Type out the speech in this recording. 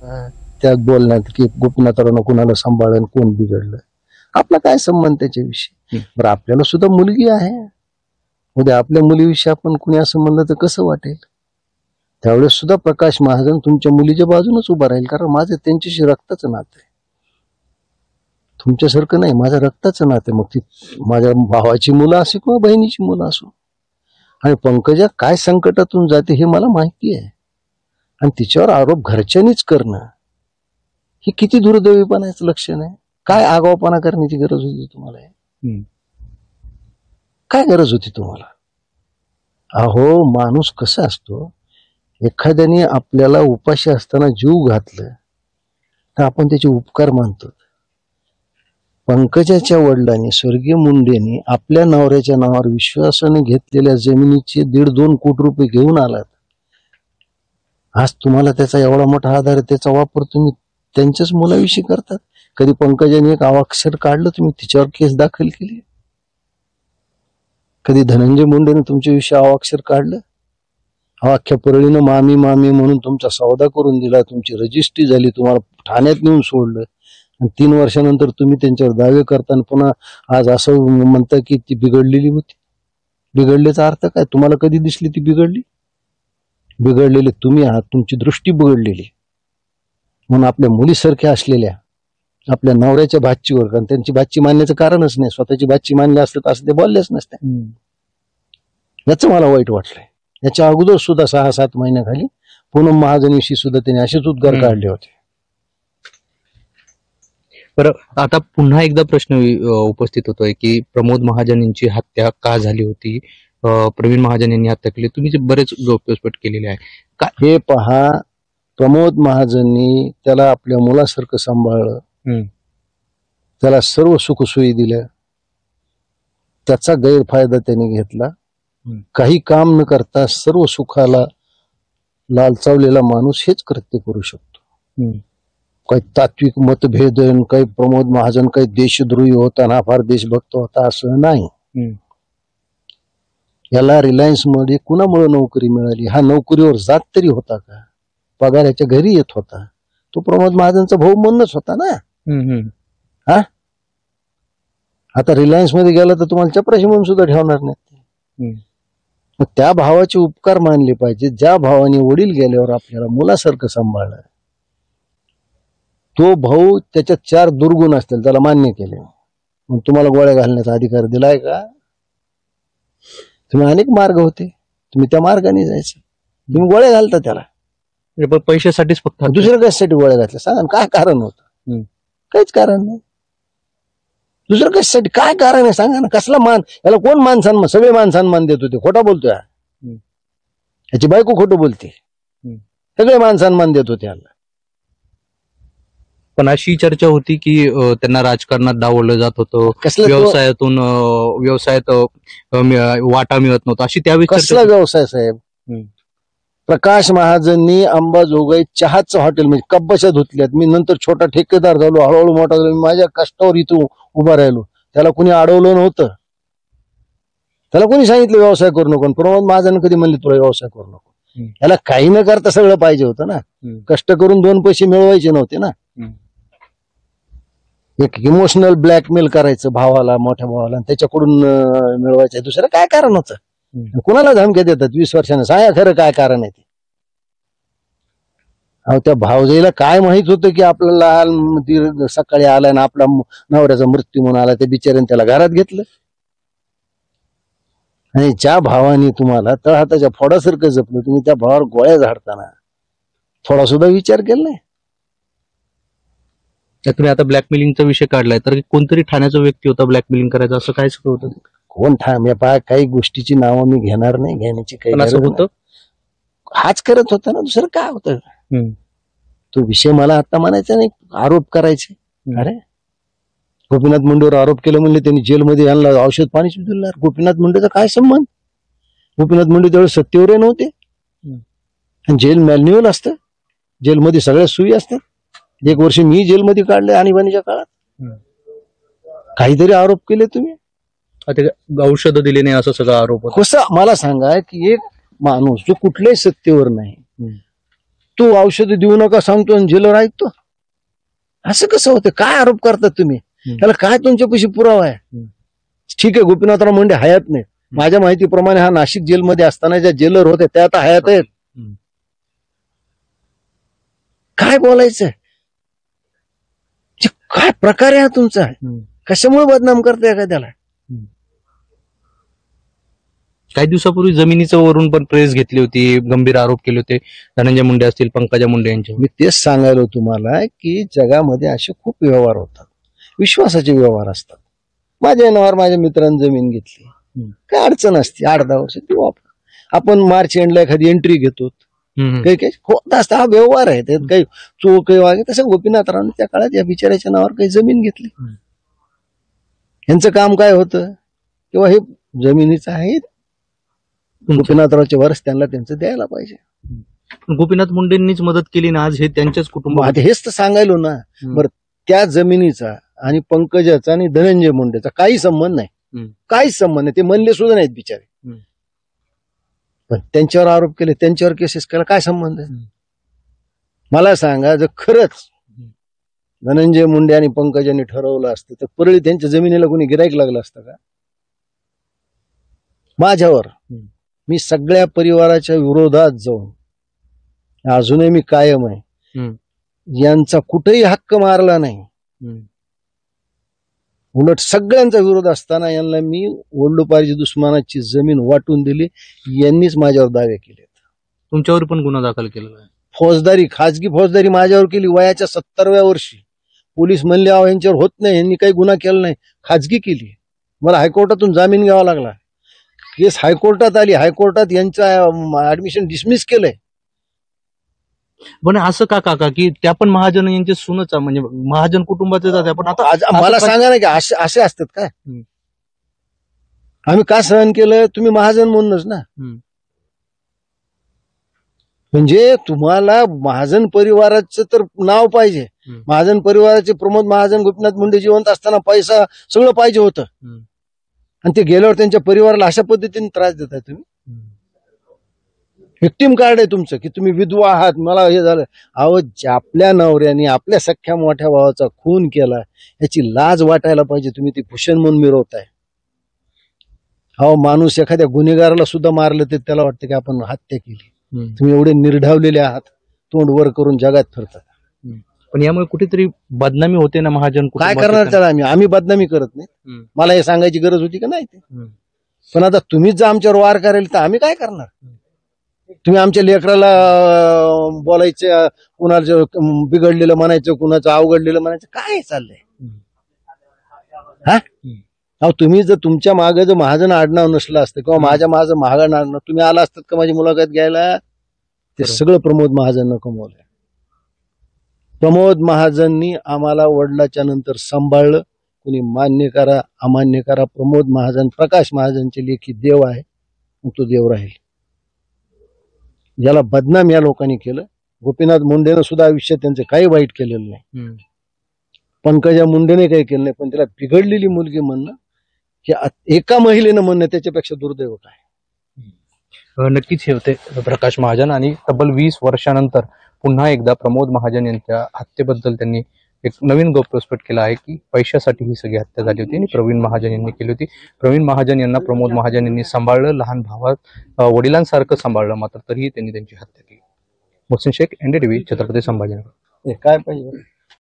त्या बोलण्यात की गोपीनाथरावनं कुणाला सांभाळलं कोण बिघडलं, आपला काय संबंध त्याच्याविषयी. बरं आपल्याला सुद्धा मुलगी आहे, उद्या आपल्या मुलीविषयी आपण कुणी असं म्हणलं तर कसं वाटेल. त्यावेळेस सुद्धा प्रकाश महाजन तुमच्या मुलीच्या बाजूनच उभा राहील, कारण माझं त्यांच्याशी रक्ताचं नातं आहे. तुमच्यासारखं नाही, माझ्या रक्ताचं नातं. मग ती माझ्या भावाची मुलं असो किंवा बहिणीची मुलं असो. आणि पंकजा काय संकटातून जाते हे मला माहिती आहे, आणि तिच्यावर आरोप घरच्यांनीच करणं ही किती दुर्दैवीपणाचं लक्षण आहे. काय आगाऊपणा करण्याची गरज होती तुम्हाला? काय गरज होती तुम्हाला? अहो माणूस कसा असतो, एखाद्याने आपल्याला उपाशी असताना जीव घातलं तर आपण त्याचे उपकार मानतो. पंकजाच्या वडिलांनी स्वर्गीय मुंडेंनी आपल्या नवऱ्याच्या नावावर विश्वासाने घेतलेल्या जमिनीचे 1.5-2 कोटी रुपये घेऊन आलात. आज तुम्हाला त्याचा एवढा मोठा आधार आहे, त्याचा वापर तुम्ही त्यांच्याच मुलाविषयी करतात. कधी पंकजाने एक अवाक्षर काढलं, तुम्ही तिच्यावर केस दाखल केली? कधी धनंजय मुंडेने तुमच्याविषयी अवाक्षर काढलं? अख्ख्या परळीनं मामी मामी म्हणून तुमचा सौदा करून दिला, तुमची रजिस्ट्री झाली, तुम्हाला ठाण्यात नेऊन सोडलं, आणि 3 वर्षानंतर तुम्ही त्यांच्यावर दावे करताना पुन्हा आज असं म्हणता की ती बिघडलेली होती. बिघडल्याचा अर्थ काय? तुम्हाला कधी दिसली ती बिघडली? बिघडलेले तुम्ही आहात, तुमची दृष्टी बिघडलेली. म्हणून आपल्या मुलीसारख्या असलेल्या आपल्या नवऱ्याच्या भाचीवर, कारण त्यांची भाची मानण्याचं कारणच नाही, स्वतःची भाची मानले असते तर असं ते बोललेच नसते. याच मला वाईट वाटलंय. याच्या अगोदर सुद्धा 6-7 महिन्याखाली पूनम महाजनीशी सुद्धा त्यांनी असेच उद्गार काढले होते. बरं, आता पुन्हा एकदा प्रश्न उपस्थित होतोय की प्रमोद महाजनींची हत्या का झाली होती, प्रवीण महाजन यांनी हत्या केली. तुम्ही बरेच गौप्यस्फोट केलेले आहे का? हे पहा, प्रमोद महाजननी त्याला आपल्या मुलासारखं सांभाळलं, त्याला सर्व सुखसोयी दिल्या, त्याचा गैरफायदा त्याने घेतला. काही काम न करता सर्व सुखाला लालचावलेला माणूस हेच कृत्य करू शकतो. काही तात्विक मतभेद, काही प्रमोद महाजन काही देशद्रोही होता ना फार देशभक्त होता असं नाही. याला रिलायन्स मध्ये कुणामुळे नोकरी मिळाली? हा नोकरीवर जात तरी होता का? पगार याच्या घरी येत होता. तो प्रमोद महाजनचा भाऊ म्हणूनच होता ना. हा, आता रिलायन्स मध्ये गेला तर तुम्हाला चपराशी म्हणून सुद्धा ठेवणार नाही. मग त्या भावाचे उपकार मानले पाहिजे. ज्या भावाने वडील गेल्यावर आपल्याला मुलासारखं सांभाळलं, तो भाऊ त्याच्यात 4 दुर्गुण असतील, त्याला मान्य केले, मग तुम्हाला गोळ्या घालण्याचा अधिकार दिलाय का? तुम्ही अनेक मार्ग होते, तुम्ही त्या मार्गाने जायचं, तुम्ही गोळ्या घालता त्याला पैशासाठीच फक्त. दुसऱ्या कशासाठी गोळ्या घातल्या सांगा? काय कारण होतं? काहीच कारण नाही. दुसरं कशासाठी काय कारण आहे सांगा ना? कसला मान? याला कोण मान सन्मान? सगळे मान सन्मान देत होते. खोटा बोलतोय याची बायको, खोटं बोलते. सगळे मान सन्मान देत होते याला. पण अशी चर्चा होती की त्यांना राजकारणात डावललं जात होतं, व्यवसायात वाटा मिळत नव्हता, अशी त्यावेळी. कसला व्यवसाय साहेब? प्रकाश महाजननी अंबाजोगाई चहाचं हॉटेल म्हणजे कब्बशा धुतल्यात. मी नंतर छोटा ठेकेदार झालो, हळूहळू मोठा झालो, मी माझ्या कष्टावर इथं उभा राहिलो. त्याला कुणी अडवलं नव्हतं, त्याला कोणी सांगितलं व्यवसाय करू नको. प्रमोद महाजन कधी म्हणले तुला व्यवसाय करू नको? याला काही न करता सगळं पाहिजे होतं ना. कष्ट करून 2 पैसे मिळवायचे नव्हते ना. एक इमोशनल ब्लॅकमेल करायचं भावाला, मोठ्या भावाला, त्याच्याकडून मिळवायचं. दुसरं काय कारण होतं? कुणाला धमक्या देतात 20 वर्षांना? सांगा खरं काय कारण आहे ते? अहो त्या भावजाईला काय माहित होतं की आपल्याला सकाळी आला ना आपला नवऱ्याचा मृत्यू म्हणून आला, त्या बिचाऱ्याने त्याला घरात घेतलं. आणि ज्या भावाने तुम्हाला तळहाताच्या फोडासारखं जपलं, तुम्ही त्या भावावर गोळ्या झाडताना थोडा सुद्धा विचार केला नाही. तुम्ही आता ब्लॅकमेलिंगचा विषय काढलाय, तर कोणतरी ठाण्याचा व्यक्ती होता ब्लॅकमेलिंग करायचा, असं काय होतं? कोण ठाणे? काही गोष्टीची नावं मी घेणार नाही, घेण्याची काही गरज होतं. हाच करत होता ना, दुसरं काय होतं? तो विषय मला आता म्हणायचा नाही, आरोप करायचे. अरे गोपीनाथ मुंडेवर आरोप केला म्हणले त्यांनी जेलमध्ये आणला, औषध पाणी दिलं. गोपीनाथ मुंडेचा काय संबंध? गोपीनाथ मुंडे त्यावेळेस सत्तेवर नव्हते. जेल मॅन्युअल असतं, जेलमध्ये सगळ्या सोयी असतात. 1 वर्ष मी जेलमध्ये काढले आणीबाणीच्या काळात. काहीतरी आरोप केले तुम्ही, औषध दिले नाही असं सगळं आरोप. कसं मला सांगा की एक माणूस जो कुठल्याही सत्तेवर नाही, तू औषध देऊ नका सांगतो आणि जेलर ऐकतो. असं कसं होतं? काय आरोप करतात तुम्ही? त्याला काय तुमच्यापाशी पुरावा आहे? ठीक आहे, गोपीनाथराव मुंडे हयात नाही. माझ्या माहितीप्रमाणे हा नाशिक जेलमध्ये असताना ज्या जेलर होते त्या आता हयात आहेत. काय बोलायचंय? काय प्रकार आहे हा तुमचा? कशामुळे बदनाम करताय एखाद्याला? काही दिवसापूर्वी जमिनीचं वरून पण प्रेस घेतली होती, गंभीर आरोप केले होते धनंजय मुंडे असतील, पंकजा मुंडे यांचे. मी तेच सांगायलो तुम्हाला की जगामध्ये असे खूप व्यवहार होतात, विश्वासाचे व्यवहार असतात. माझ्या नावावर माझ्या मित्रांनी जमीन घेतली, काय अडचण असते, 8-10 वर्ष ती वापर. आपण मार्च एंडला एखादी एंट्री घेतो, काही काही होत असतं. हा व्यवहार आहे, त्यात काही चोर काही वागे. तसं गोपीनाथरावांनी त्या काळात या बिचाऱ्याच्या नावावर काही जमीन घेतली. यांचं काम काय होतं? किंवा हे जमिनीचं आहे, गोपीनाथरावचे वारस त्यांना त्यांचं द्यायला पाहिजे. गोपीनाथ मुंडेंनीच मदत केली ना, आज हे त्यांच्याच कुटुंबात. हेच तर सांगायलो ना. बरं, त्या जमिनीचा आणि पंकजाचा आणि धनंजय मुंडेचा काही संबंध नाही, काहीच संबंध नाही. ते म्हणले सुद्धा नाहीत बिचारे, पण त्यांच्यावर आरोप केले, त्यांच्यावर केसेस केला. काय संबंध आहे? मला सांगा, जर खरंच धनंजय मुंडे आणि पंकजांनी ठरवलं असतं तर परळी त्यांच्या जमिनीला कोणी गिराईक लागलं असतं का? माझ्यावर मी सगळ्या परिवाराच्या विरोधात जाऊन अजूनही मी कायम आहे. यांचा कुठेही हक्क मारला नाही. उलट सगळ्यांचा विरोध असताना यांना मी वडलोपारची दुश्मनाची जमीन वाटून दिली. यांनीच माझ्यावर दावे केले. तुमच्यावर पण गुन्हा दाखल केलेला आहे. फौजदारी, खाजगी फौजदारी माझ्यावर केली. वयाच्या 70व्या वर्षी पोलीस म्हणले अहो यांच्यावर होत नाही, यांनी काही गुन्हा केला नाही. खाजगी केली. मला हायकोर्टातून जामीन घ्यावा लागला. केस हायकोर्टात आली, हायकोर्टात यांचं ऍडमिशन डिसमिस केलंय. पण असं का काका की त्या पण महाजन यांचे सुनच, म्हणजे महाजन कुटुंबाचे जाते. पण आता मला सांगा ना की असे असतात काय? आम्ही का सहन केलं? तुम्ही महाजन म्हणूनच ना. म्हणजे तुम्हाला महाजन परिवाराचं तर नाव पाहिजे. महाजन परिवाराचे प्रमोद महाजन, गोपीनाथ मुंडे जिवंत असताना पैसा सगळं पाहिजे होतं, आणि ते गेल्यावर त्यांच्या परिवाराला अशा पद्धतीने त्रास देताय तुम्ही. व्हिक्टिम कार्ड आहे तुमचं की तुम्ही विधवा आहात, मला हे झालं. अहो, आपल्या नवऱ्याने आपल्या सख्या मोठ्या भावाचा खून केला, याची लाज वाटायला पाहिजे. तुम्ही ती भूषण म्हणून मिरवताय. अहो, माणूस एखाद्या गुन्हेगाराला सुद्धा मारलं तर त्याला वाटतं की आपण हत्या केली. तुम्ही एवढे निर्ढावलेले आहात, तोंड वर करून जगात फिरतात. पण यामुळे कुठेतरी बदनामी होते ना महाजन. काय करणार त्याला? आम्ही बदनामी करत नाही. मला हे सांगायची गरज होती का नाही ते? पण आता तुम्हीच जर आमच्यावर वार करायला तर आम्ही काय करणार? तुम्ही आमच्या लेकराला बोलायचं, कुणाचं बिघडलेलं म्हणायचं, कुणाचं अवघडलेलं म्हणायचं, काय चाललंय? हा, अहो, तुम्ही जर तुमच्या मागे जर महाजन आडनाव नसलं असतं किंवा माझ्या माझं महाजन आडनाव, तुम्ही आला असतात का माझी मुलाखत घ्यायला? ते सगळं प्रमोद महाजननं कमवलंय. प्रमोद महाजननी आम्हाला वडिलाच्या नंतर सांभाळलं. कुणी मान्य करा अमान्य करा, प्रमोद महाजन प्रकाश महाजनचे लेखी देव आहे, तो देव राहील. ज्याला बदनाम या लोकांनी केलं. गोपीनाथ मुंडेनं सुद्धा आयुष्यात त्यांचं काही वाईट केलेलं नाही. पंकजा मुंडेने काही केलं नाही. पण त्याला बिघडलेली मुलगी म्हणणं, की एका महिलेनं म्हणणं, त्याच्यापेक्षा दुर्दैव काय? नक्कीच हे होते प्रकाश महाजन. आणि तब्बल 20 वर्षानंतर पुन्हा एकदा प्रमोद महाजन यांच्या हत्येबद्दल त्यांनी एक नवीन गौप्यस्फोट केला आहे की पैशासाठी ही सगळी हत्या झाली होती आणि प्रवीण महाजन यांनी केली होती. प्रवीण महाजन यांना प्रमोद महाजन यांनी सांभाळलं, लहान भावात वडिलांसारखं सांभाळलं, मात्र तरीही त्यांनी त्यांची हत्या केली. मोहसिन शेख, NDTV, छत्रपती संभाजीनगर. काय पाहिजे?